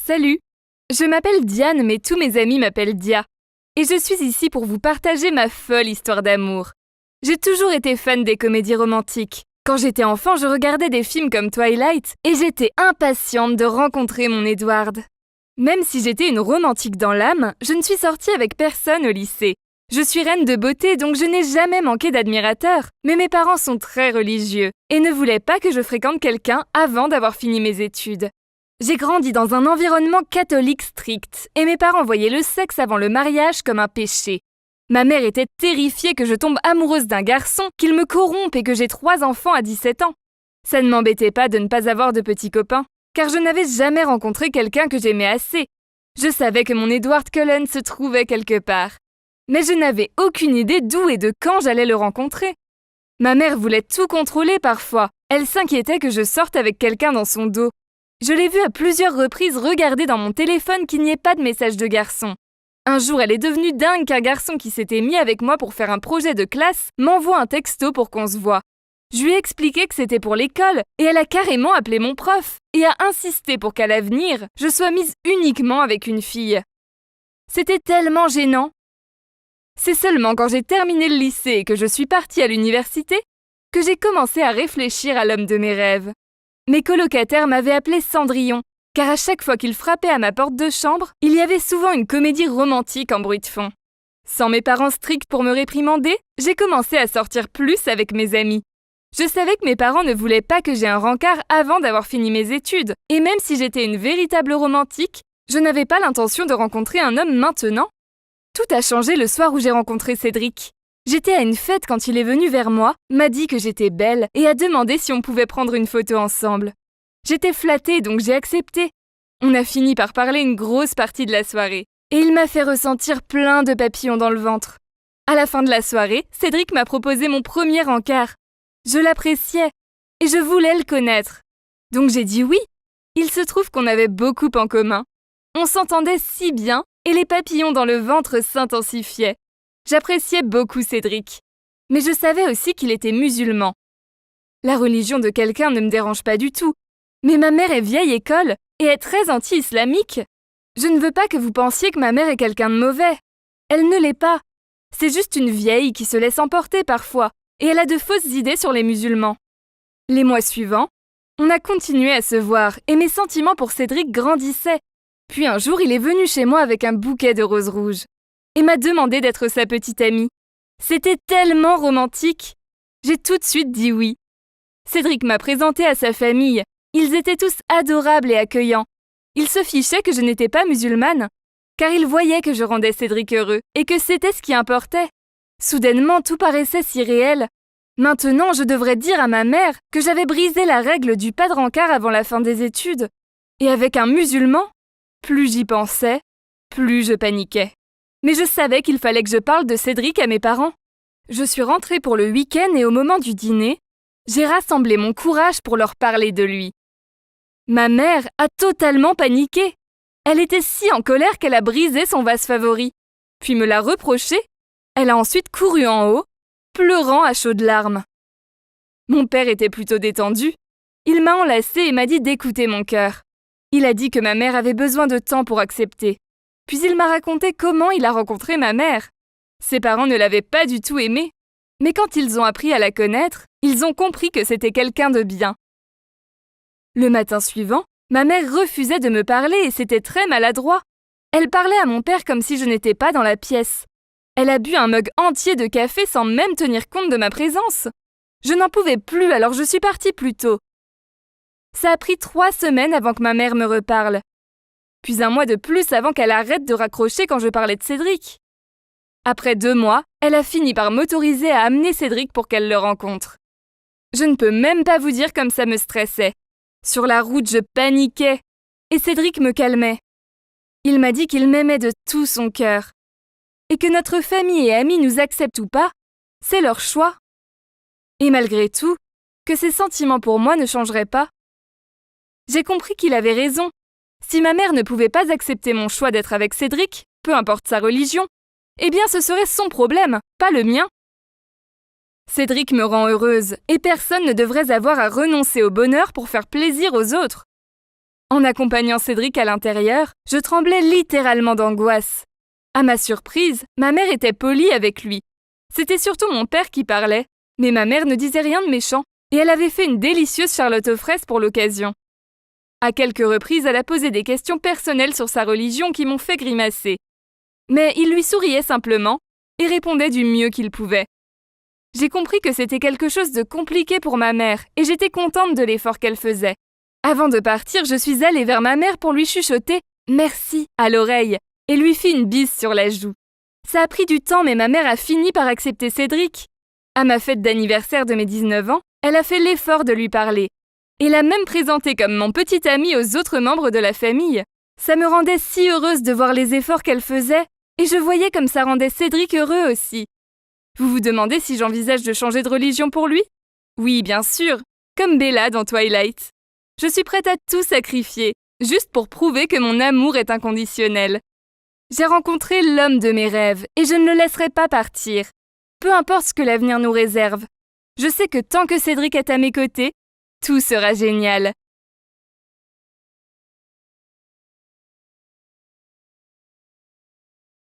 Salut, je m'appelle Diane, mais tous mes amis m'appellent Dia. Et je suis ici pour vous partager ma folle histoire d'amour. J'ai toujours été fan des comédies romantiques. Quand j'étais enfant, je regardais des films comme Twilight et j'étais impatiente de rencontrer mon Edward. Même si j'étais une romantique dans l'âme, je ne suis sortie avec personne au lycée. Je suis reine de beauté, donc je n'ai jamais manqué d'admirateurs. Mais mes parents sont très religieux et ne voulaient pas que je fréquente quelqu'un avant d'avoir fini mes études. J'ai grandi dans un environnement catholique strict et mes parents voyaient le sexe avant le mariage comme un péché. Ma mère était terrifiée que je tombe amoureuse d'un garçon, qu'il me corrompe et que j'ai 3 enfants à 17 ans. Ça ne m'embêtait pas de ne pas avoir de petits copains, car je n'avais jamais rencontré quelqu'un que j'aimais assez. Je savais que mon Edward Cullen se trouvait quelque part. Mais je n'avais aucune idée d'où et de quand j'allais le rencontrer. Ma mère voulait tout contrôler parfois. Elle s'inquiétait que je sorte avec quelqu'un dans son dos. Je l'ai vu à plusieurs reprises regarder dans mon téléphone qu'il n'y ait pas de message de garçon. Un jour, elle est devenue dingue qu'un garçon qui s'était mis avec moi pour faire un projet de classe m'envoie un texto pour qu'on se voit. Je lui ai expliqué que c'était pour l'école et elle a carrément appelé mon prof et a insisté pour qu'à l'avenir, je sois mise uniquement avec une fille. C'était tellement gênant. C'est seulement quand j'ai terminé le lycée et que je suis partie à l'université que j'ai commencé à réfléchir à l'homme de mes rêves. Mes colocataires m'avaient appelée Cendrillon, car à chaque fois qu'ils frappaient à ma porte de chambre, il y avait souvent une comédie romantique en bruit de fond. Sans mes parents stricts pour me réprimander, j'ai commencé à sortir plus avec mes amis. Je savais que mes parents ne voulaient pas que j'aie un rencard avant d'avoir fini mes études, et même si j'étais une véritable romantique, je n'avais pas l'intention de rencontrer un homme maintenant. Tout a changé le soir où j'ai rencontré Cédric. J'étais à une fête quand il est venu vers moi, m'a dit que j'étais belle et a demandé si on pouvait prendre une photo ensemble. J'étais flattée donc j'ai accepté. On a fini par parler une grosse partie de la soirée et il m'a fait ressentir plein de papillons dans le ventre. À la fin de la soirée, Cédric m'a proposé mon premier encart. Je l'appréciais et je voulais le connaître. Donc j'ai dit oui. Il se trouve qu'on avait beaucoup en commun. On s'entendait si bien et les papillons dans le ventre s'intensifiaient. J'appréciais beaucoup Cédric, mais je savais aussi qu'il était musulman. La religion de quelqu'un ne me dérange pas du tout, mais ma mère est vieille école et est très anti-islamique. Je ne veux pas que vous pensiez que ma mère est quelqu'un de mauvais. Elle ne l'est pas. C'est juste une vieille qui se laisse emporter parfois, et elle a de fausses idées sur les musulmans. Les mois suivants, on a continué à se voir et mes sentiments pour Cédric grandissaient. Puis un jour, il est venu chez moi avec un bouquet de roses rouges et m'a demandé d'être sa petite amie. C'était tellement romantique. J'ai tout de suite dit oui. Cédric m'a présenté à sa famille. Ils étaient tous adorables et accueillants. Ils se fichaient que je n'étais pas musulmane, car ils voyaient que je rendais Cédric heureux et que c'était ce qui importait. Soudainement, tout paraissait si réel. Maintenant, je devrais dire à ma mère que j'avais brisé la règle du pas de rencard avant la fin des études. Et avec un musulman, plus j'y pensais, plus je paniquais. Mais je savais qu'il fallait que je parle de Cédric à mes parents. Je suis rentrée pour le week-end et au moment du dîner, j'ai rassemblé mon courage pour leur parler de lui. Ma mère a totalement paniqué. Elle était si en colère qu'elle a brisé son vase favori, puis me l'a reproché. Elle a ensuite couru en haut, pleurant à chaudes larmes. Mon père était plutôt détendu. Il m'a enlacée et m'a dit d'écouter mon cœur. Il a dit que ma mère avait besoin de temps pour accepter. Puis il m'a raconté comment il a rencontré ma mère. Ses parents ne l'avaient pas du tout aimée. Mais quand ils ont appris à la connaître, ils ont compris que c'était quelqu'un de bien. Le matin suivant, ma mère refusait de me parler et c'était très maladroit. Elle parlait à mon père comme si je n'étais pas dans la pièce. Elle a bu un mug entier de café sans même tenir compte de ma présence. Je n'en pouvais plus, alors je suis partie plus tôt. Ça a pris 3 semaines avant que ma mère me reparle. Puis 1 mois de plus avant qu'elle arrête de raccrocher quand je parlais de Cédric. Après 2 mois, elle a fini par m'autoriser à amener Cédric pour qu'elle le rencontre. Je ne peux même pas vous dire comme ça me stressait. Sur la route, je paniquais. Et Cédric me calmait. Il m'a dit qu'il m'aimait de tout son cœur. Et que notre famille et amis nous acceptent ou pas, c'est leur choix. Et malgré tout, que ses sentiments pour moi ne changeraient pas. J'ai compris qu'il avait raison. Si ma mère ne pouvait pas accepter mon choix d'être avec Cédric, peu importe sa religion, eh bien ce serait son problème, pas le mien. Cédric me rend heureuse et personne ne devrait avoir à renoncer au bonheur pour faire plaisir aux autres. En accompagnant Cédric à l'intérieur, je tremblais littéralement d'angoisse. À ma surprise, ma mère était polie avec lui. C'était surtout mon père qui parlait, mais ma mère ne disait rien de méchant, et elle avait fait une délicieuse charlotte aux fraises pour l'occasion. À quelques reprises, elle a posé des questions personnelles sur sa religion qui m'ont fait grimacer. Mais il lui souriait simplement et répondait du mieux qu'il pouvait. J'ai compris que c'était quelque chose de compliqué pour ma mère et j'étais contente de l'effort qu'elle faisait. Avant de partir, je suis allée vers ma mère pour lui chuchoter « merci » à l'oreille et lui fis une bise sur la joue. Ça a pris du temps, mais ma mère a fini par accepter Cédric. À ma fête d'anniversaire de mes 19 ans, elle a fait l'effort de lui parler. Et l'a même présenté comme mon petit ami aux autres membres de la famille. Ça me rendait si heureuse de voir les efforts qu'elle faisait, et je voyais comme ça rendait Cédric heureux aussi. Vous vous demandez si j'envisage de changer de religion pour lui ? Oui, bien sûr, comme Bella dans Twilight. Je suis prête à tout sacrifier, juste pour prouver que mon amour est inconditionnel. J'ai rencontré l'homme de mes rêves, et je ne le laisserai pas partir. Peu importe ce que l'avenir nous réserve. Je sais que tant que Cédric est à mes côtés, tout sera génial.